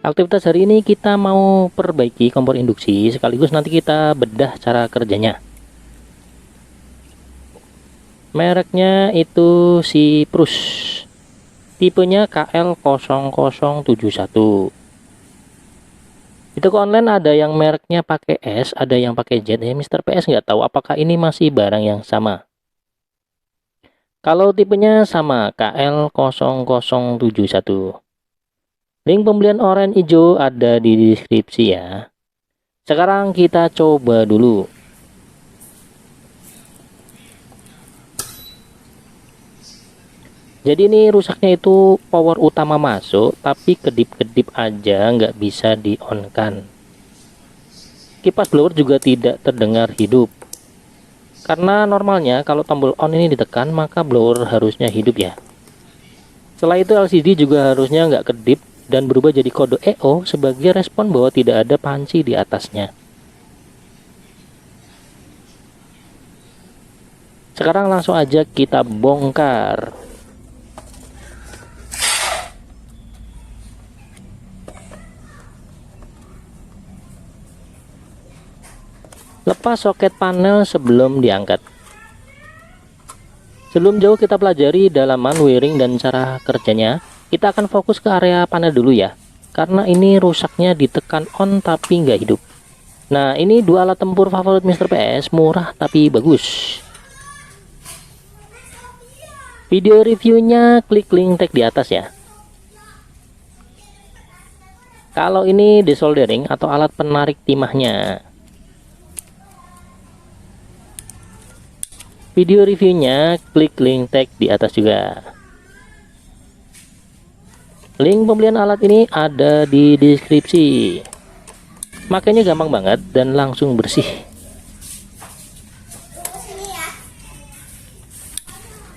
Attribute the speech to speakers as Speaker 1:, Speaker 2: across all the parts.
Speaker 1: Aktivitas hari ini kita mau perbaiki kompor induksi, sekaligus nanti kita bedah cara kerjanya. Mereknya itu si Prus, tipenya KL0071. Di toko online ada yang mereknya pakai S, ada yang pakai Z. Ya, Mister PS nggak tahu apakah ini masih barang yang sama. Kalau tipenya sama, KL0071. Link pembelian oranye hijau ada di deskripsi ya. Sekarang kita coba dulu. Jadi ini rusaknya itu power utama masuk, tapi kedip-kedip aja nggak bisa di-on-kan. Kipas blower juga tidak terdengar hidup. Karena normalnya kalau tombol on ini ditekan, maka blower harusnya hidup ya. Setelah itu LCD juga harusnya nggak kedip dan berubah jadi kode EO sebagai respon bahwa tidak ada panci di atasnya. Sekarang langsung aja kita bongkar. Lepas soket panel sebelum diangkat. Sebelum jauh kita pelajari dalaman wiring dan cara kerjanya. Kita akan fokus ke area panel dulu ya, karena ini rusaknya ditekan on tapi nggak hidup. Nah, ini dua alat tempur favorit Mister PS, murah tapi bagus. Video reviewnya klik link tag di atas ya. Kalau ini desoldering atau alat penarik timahnya. Video reviewnya klik link tag di atas juga. Link pembelian alat ini ada di deskripsi. Makanya gampang banget dan langsung bersih.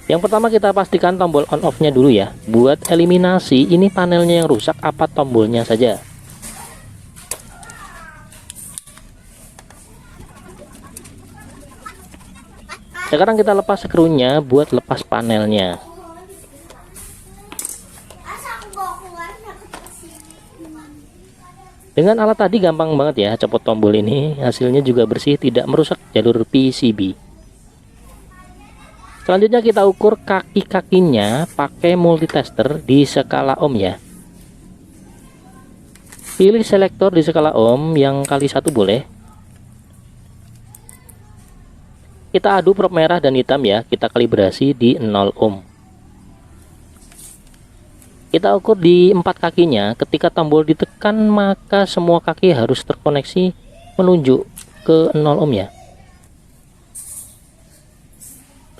Speaker 1: Yang pertama kita pastikan tombol on off nya dulu ya. Buat eliminasi ini panelnya yang rusak apa tombolnya saja. Sekarang kita lepas skrunya buat lepas panelnya. Dengan alat tadi gampang banget ya copot tombol ini, hasilnya juga bersih, tidak merusak jalur PCB. Selanjutnya kita ukur kaki-kakinya pakai multitester di skala ohm ya. Pilih selektor di skala ohm yang kali 1 boleh. Kita adu prop merah dan hitam ya, kita kalibrasi di 0 ohm. Kita ukur di 4 kakinya, ketika tombol ditekan maka semua kaki harus terkoneksi menunjuk ke 0 ohm ya.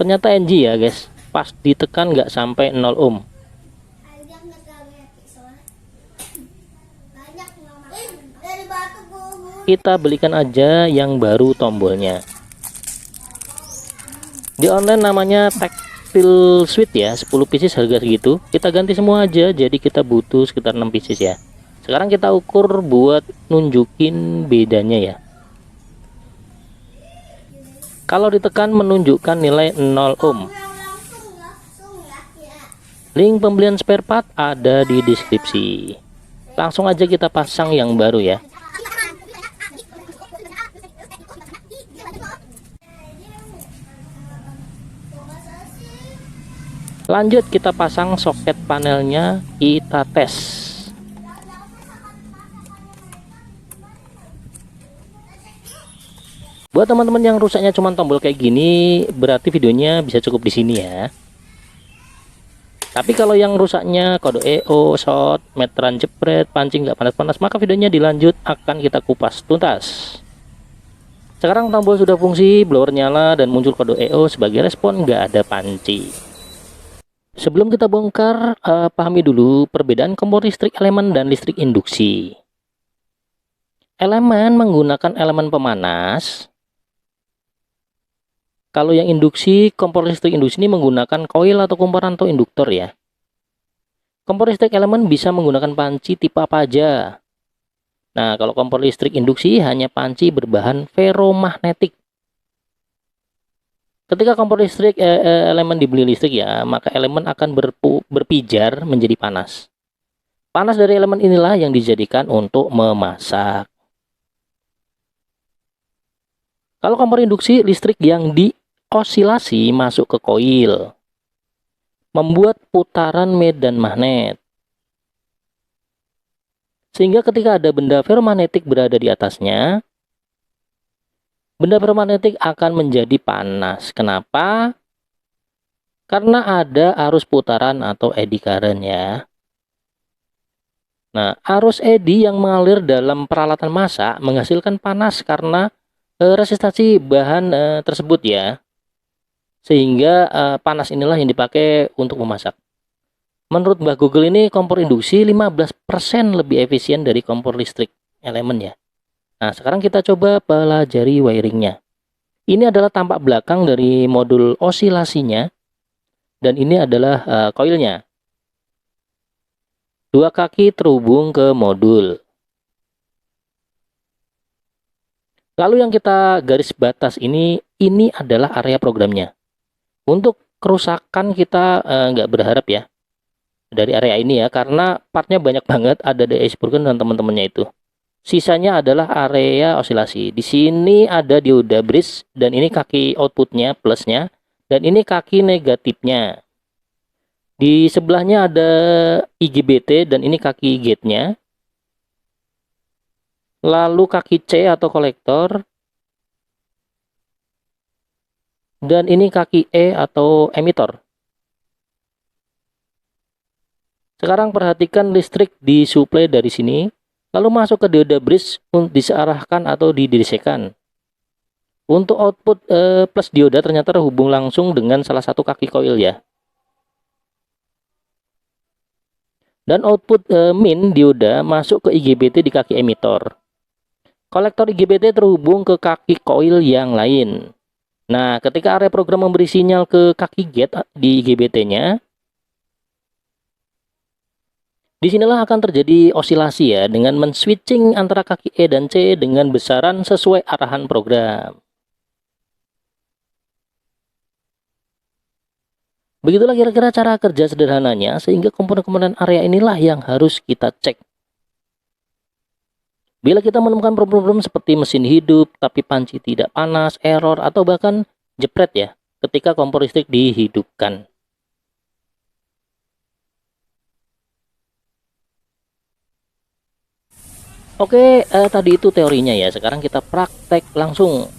Speaker 1: Ternyata NG ya guys, pas ditekan nggak sampai 0 ohm. Kita belikan aja yang baru tombolnya. Di online namanya Tactile Switch ya, 10 pieces harga segitu. Kita ganti semua aja, jadi kita butuh sekitar 6 pieces ya. Sekarang kita ukur buat nunjukin bedanya ya. Kalau ditekan menunjukkan nilai 0 ohm. Link pembelian spare part ada di deskripsi. Langsung aja kita pasang yang baru ya. Lanjut kita pasang soket panelnya, kita tes. Buat teman-teman yang rusaknya cuma tombol kayak gini, berarti videonya bisa cukup di sini ya. Tapi kalau yang rusaknya kode EO, short, meteran jepret, pancing nggak panas-panas, maka videonya dilanjut akan kita kupas tuntas. Sekarang tombol sudah fungsi, blower nyala dan muncul kode EO sebagai respon nggak ada panci. Sebelum kita bongkar, pahami dulu perbedaan kompor listrik elemen dan listrik induksi. Elemen menggunakan elemen pemanas. Kalau yang induksi, kompor listrik induksi ini menggunakan koil atau kumparan atau induktor ya. Kompor listrik elemen bisa menggunakan panci tipe apa aja. Nah, kalau kompor listrik induksi hanya panci berbahan ferromagnetik. Ketika kompor listrik elemen dibeli listrik ya, maka elemen akan berpijar menjadi panas. Panas dari elemen inilah yang dijadikan untuk memasak. Kalau kompor induksi, listrik yang diosilasi masuk ke koil, membuat putaran medan magnet. Sehingga ketika ada benda ferromagnetik berada di atasnya, benda ferromagnetik akan menjadi panas. Kenapa? Karena ada arus putaran atau eddy current ya. Nah, arus eddy yang mengalir dalam peralatan masak menghasilkan panas karena resistansi bahan tersebut ya. Sehingga panas inilah yang dipakai untuk memasak. Menurut Mbah Google ini kompor induksi 15% lebih efisien dari kompor listrik elemen ya. Nah, sekarang kita coba pelajari wiringnya. Ini adalah tampak belakang dari modul osilasinya. Dan ini adalah koilnya. Dua kaki terhubung ke modul. Lalu yang kita garis batas ini adalah area programnya. Untuk kerusakan kita nggak berharap ya dari area ini ya, karena partnya banyak banget, ada di Iceburgen dan teman-temannya itu. Sisanya adalah area osilasi. Di sini ada dioda bridge dan ini kaki outputnya plusnya dan ini kaki negatifnya. Di sebelahnya ada IGBT dan ini kaki gate-nya. Lalu kaki C atau kolektor. Dan ini kaki E atau emitor. Sekarang perhatikan listrik disuplai dari sini. Lalu masuk ke dioda bridge untuk disearahkan atau didistribusikan. Untuk output plus dioda ternyata terhubung langsung dengan salah satu kaki koil ya. Dan output min dioda masuk ke IGBT di kaki emitor. Kolektor IGBT terhubung ke kaki koil yang lain. Nah, ketika area program memberi sinyal ke kaki gate di IGBT-nya, disinilah akan terjadi osilasi ya, dengan men-switching antara kaki E dan C dengan besaran sesuai arahan program. Begitulah kira-kira cara kerja sederhananya, sehingga komponen-komponen area inilah yang harus kita cek. Bila kita menemukan problem-problem seperti mesin hidup, tapi panci tidak panas, error, atau bahkan jepret ya, ketika kompor listrik dihidupkan. Oke, tadi itu teorinya ya. Sekarang kita praktek langsung.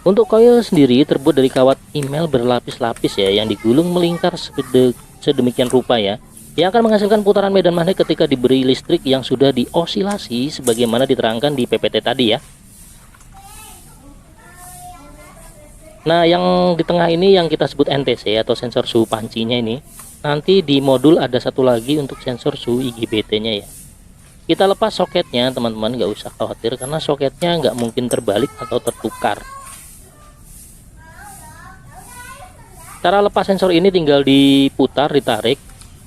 Speaker 1: Untuk koil sendiri terbuat dari kawat email berlapis-lapis ya, yang digulung melingkar sedemikian rupa ya, yang akan menghasilkan putaran medan magnet ketika diberi listrik yang sudah diosilasi sebagaimana diterangkan di PPT tadi ya. Nah, yang di tengah ini yang kita sebut NTC atau sensor suhu pancinya ini. Nanti di modul ada satu lagi untuk sensor suhu IGBT-nya ya. Kita lepas soketnya teman-teman, nggak usah khawatir karena soketnya nggak mungkin terbalik atau tertukar. Cara lepas sensor ini tinggal diputar, ditarik,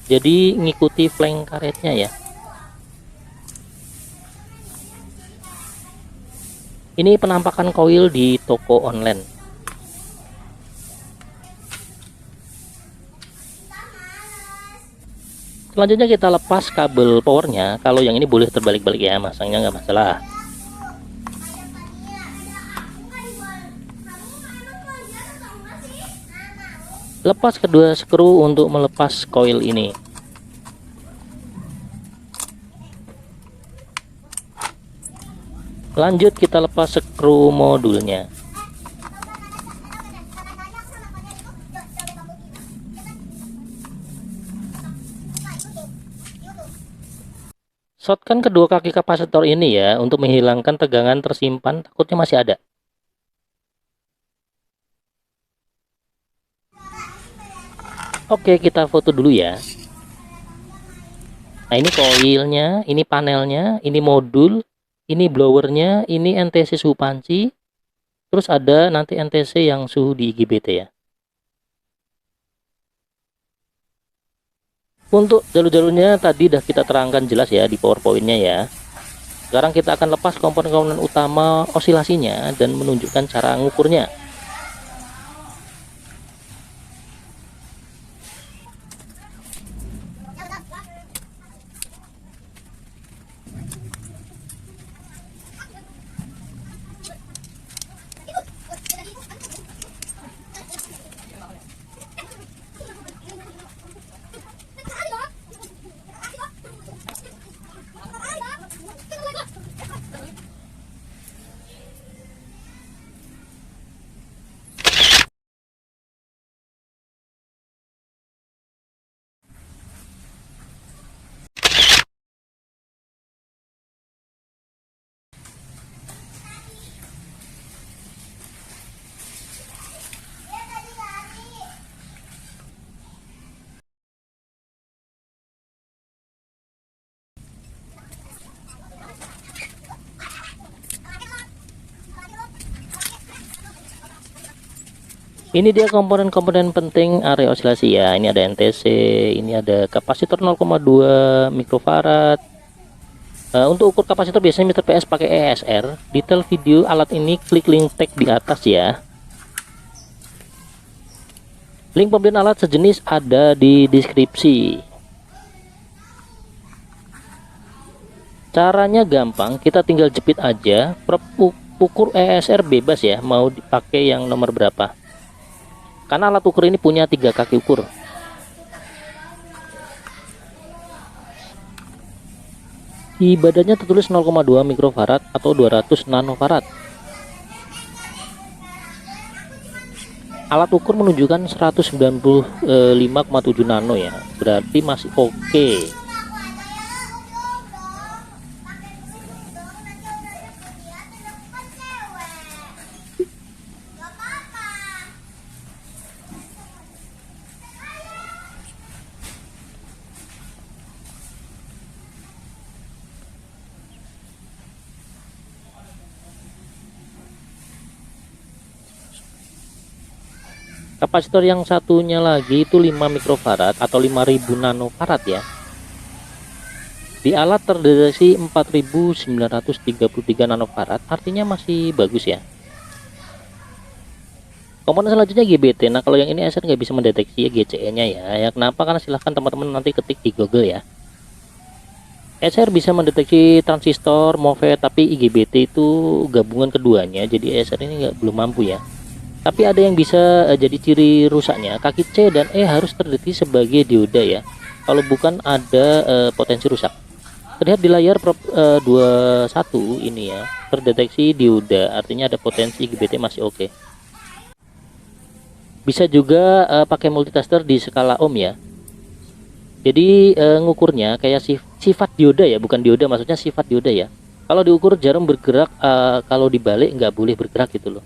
Speaker 1: jadi ngikuti flank karetnya ya. Ini penampakan koil di toko online. Selanjutnya kita lepas kabel powernya. Kalau yang ini boleh terbalik-balik ya, masangnya nggak masalah. Lepas kedua skru untuk melepas koil ini. Lanjut kita lepas skru modulnya. Shotkan kedua kaki kapasitor ini ya, untuk menghilangkan tegangan tersimpan, takutnya masih ada. Oke, kita foto dulu ya. Nah, ini koilnya, ini panelnya, ini modul, ini blowernya, ini NTC suhu panci, terus ada nanti NTC yang suhu di IGBT ya. Untuk jalur-jalurnya tadi udah kita terangkan jelas ya di PowerPoint-nya ya. Sekarang kita akan lepas komponen-komponen utama osilasinya dan menunjukkan cara ngukurnya. Ini dia komponen-komponen penting area oscilasi ya. Ini ada NTC, ini ada kapasitor 0,2 mikrofarad. Untuk ukur kapasitor biasanya meter PS pakai ESR. Detail video alat ini klik link tag di atas ya. Link pembelian alat sejenis ada di deskripsi. Caranya gampang, kita tinggal jepit aja. Prop ukur ESR bebas ya, mau dipakai yang nomor berapa. Karena alat ukur ini punya 3 kaki ukur. Di badannya tertulis 0,2 mikrofarad atau 200 nanofarad. Alat ukur menunjukkan 195,7 nano ya, berarti masih oke. Kapasitor yang satunya lagi itu 5 mikrofarad atau 5000 nanofarad ya. Di alat terdeteksi 4933 nanofarad, artinya masih bagus ya. Komponen selanjutnya GBT. Nah, kalau yang ini ESR nggak bisa mendeteksi ya GCE-nya ya. Ya kenapa? Karena silahkan teman-teman nanti ketik di Google ya. ESR bisa mendeteksi transistor, MOSFET, tapi IGBT itu gabungan keduanya. Jadi ESR ini belum mampu ya. Tapi ada yang bisa jadi ciri rusaknya. Kaki C dan E harus terdeteksi sebagai dioda ya. Kalau bukan ada potensi rusak. Terlihat di layar prop 21 ini ya. Terdeteksi dioda, artinya ada potensi IGBT masih oke. Bisa juga pakai multitester di skala ohm ya. Jadi ngukurnya kayak sifat dioda ya, bukan dioda, maksudnya sifat dioda ya. Kalau diukur jarum bergerak, kalau dibalik nggak boleh bergerak gitu loh.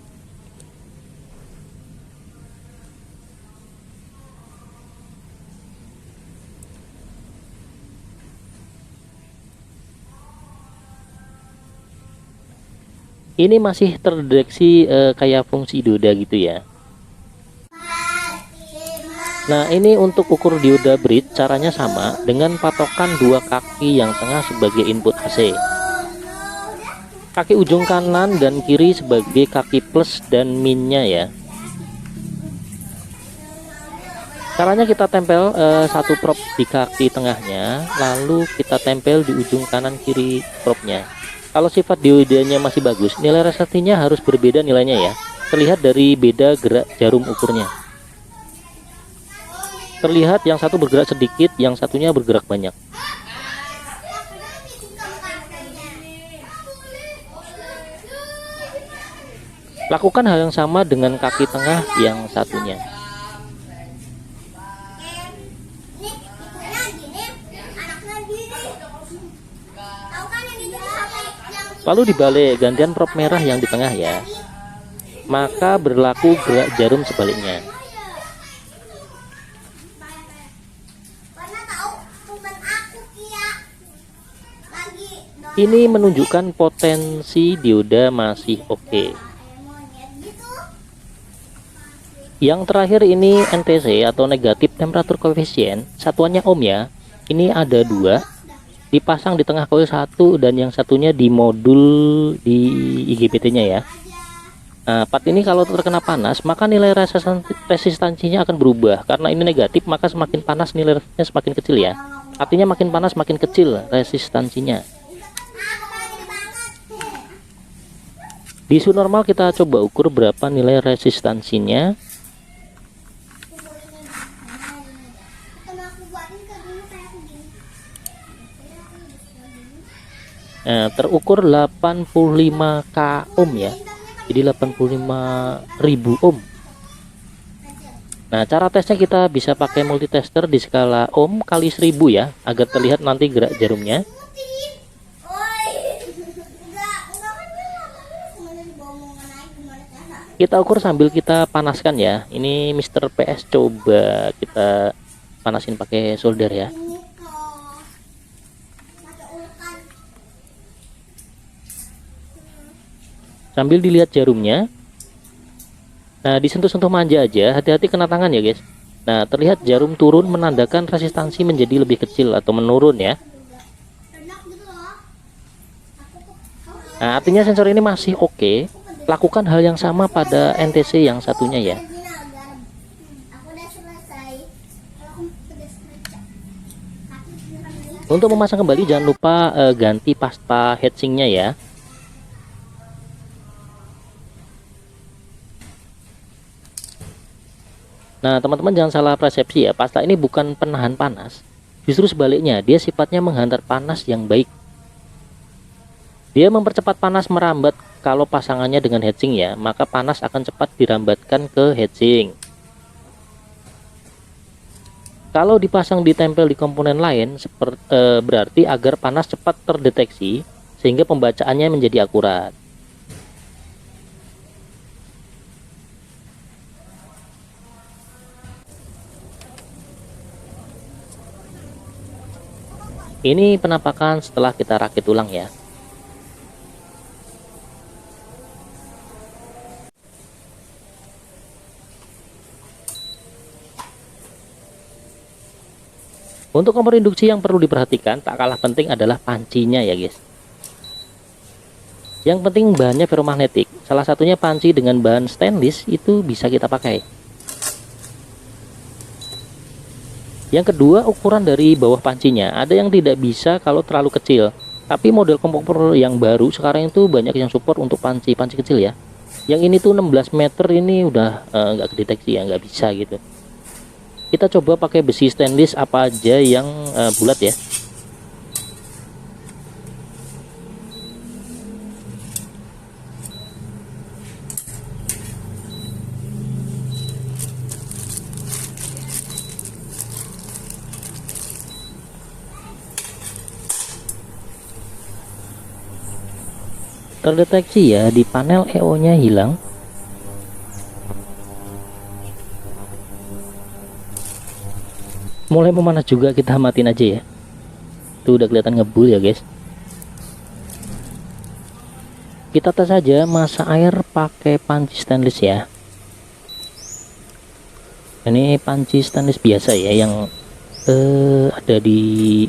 Speaker 1: Ini masih terdeteksi kayak fungsi dioda gitu ya. Nah, ini untuk ukur dioda bridge caranya sama dengan patokan 2 kaki yang tengah sebagai input AC. Kaki ujung kanan dan kiri sebagai kaki plus dan minnya ya. Caranya kita tempel satu prop di kaki tengahnya, lalu kita tempel di ujung kanan kiri propnya. Kalau sifat diodanya masih bagus, nilai resetinya harus berbeda nilainya ya. Terlihat dari beda gerak jarum ukurnya. Terlihat yang satu bergerak sedikit, yang satunya bergerak banyak. Lakukan hal yang sama dengan kaki tengah yang satunya. Lalu dibalik, gantian prop merah yang di tengah ya. Maka berlaku gerak jarum sebaliknya. Ini menunjukkan potensi dioda masih oke. Yang terakhir ini NTC atau negatif temperatur koefisien, satuannya ohm ya. Ini ada 2. Dipasang di tengah koil 1 dan yang satunya di modul di IGBT-nya ya. Nah, part ini kalau terkena panas, maka nilai resistansinya akan berubah. Karena ini negatif, maka semakin panas nilainya semakin kecil ya. Artinya makin panas makin kecil resistansinya. Di suhu normal kita coba ukur berapa nilai resistansinya. Nah, terukur 85k ohm ya. Jadi 85.000 ohm. Nah, cara tesnya kita bisa pakai multitester di skala ohm kali 1000 ya, agar terlihat nanti gerak jarumnya. Kita ukur sambil kita panaskan ya. Ini Mr. PS coba kita panasin pakai solder ya. Sambil dilihat jarumnya. Nah, disentuh-sentuh manja aja, hati-hati kena tangan ya guys. Nah, terlihat jarum turun menandakan resistansi menjadi lebih kecil atau menurun ya. Nah, artinya sensor ini masih oke. Lakukan hal yang sama pada NTC yang satunya ya. Untuk memasang kembali jangan lupa ganti pasta heatsinknya ya. Nah, teman-teman jangan salah persepsi ya, pasta ini bukan penahan panas. Justru sebaliknya, dia sifatnya menghantar panas yang baik. Dia mempercepat panas merambat kalau pasangannya dengan heatsink ya, maka panas akan cepat dirambatkan ke heatsink. Kalau dipasang ditempel di komponen lain, berarti agar panas cepat terdeteksi, sehingga pembacaannya menjadi akurat. Ini penampakan setelah kita rakit ulang ya. Untuk kompor induksi yang perlu diperhatikan tak kalah penting adalah pancinya ya guys. Yang penting bahannya ferromagnetik. Salah satunya panci dengan bahan stainless itu bisa kita pakai. Yang kedua, ukuran dari bawah pancinya. Ada yang tidak bisa kalau terlalu kecil. Tapi model kompor yang baru sekarang itu banyak yang support untuk panci-panci kecil ya. Yang ini tuh 16 meter ini udah nggak kedeteksi ya, nggak bisa gitu. Kita coba pakai besi stainless apa aja yang bulat ya. Terdeteksi ya, di panel EO nya hilang. Mulai memanas juga, kita matiin aja ya. Itu udah kelihatan ngebul ya guys. Kita tes saja masa air pakai panci stainless ya. Ini panci stainless biasa ya, yang ada di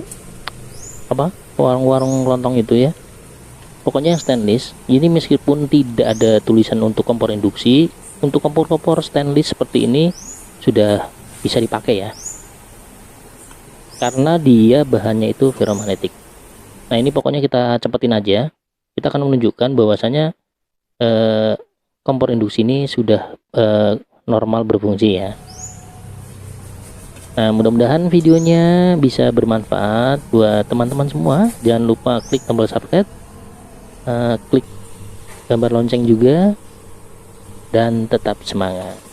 Speaker 1: apa, warung-warung lontong itu ya. Pokoknya yang stainless. Ini meskipun tidak ada tulisan untuk kompor induksi, untuk kompor-kompor stainless seperti ini sudah bisa dipakai ya, karena dia bahannya itu ferromagnetik. Nah, ini pokoknya kita cepetin aja. Kita akan menunjukkan bahwasanya kompor induksi ini sudah normal berfungsi ya. Nah, mudah-mudahan videonya bisa bermanfaat buat teman-teman semua. Jangan lupa klik tombol subscribe, klik gambar lonceng juga, dan tetap semangat.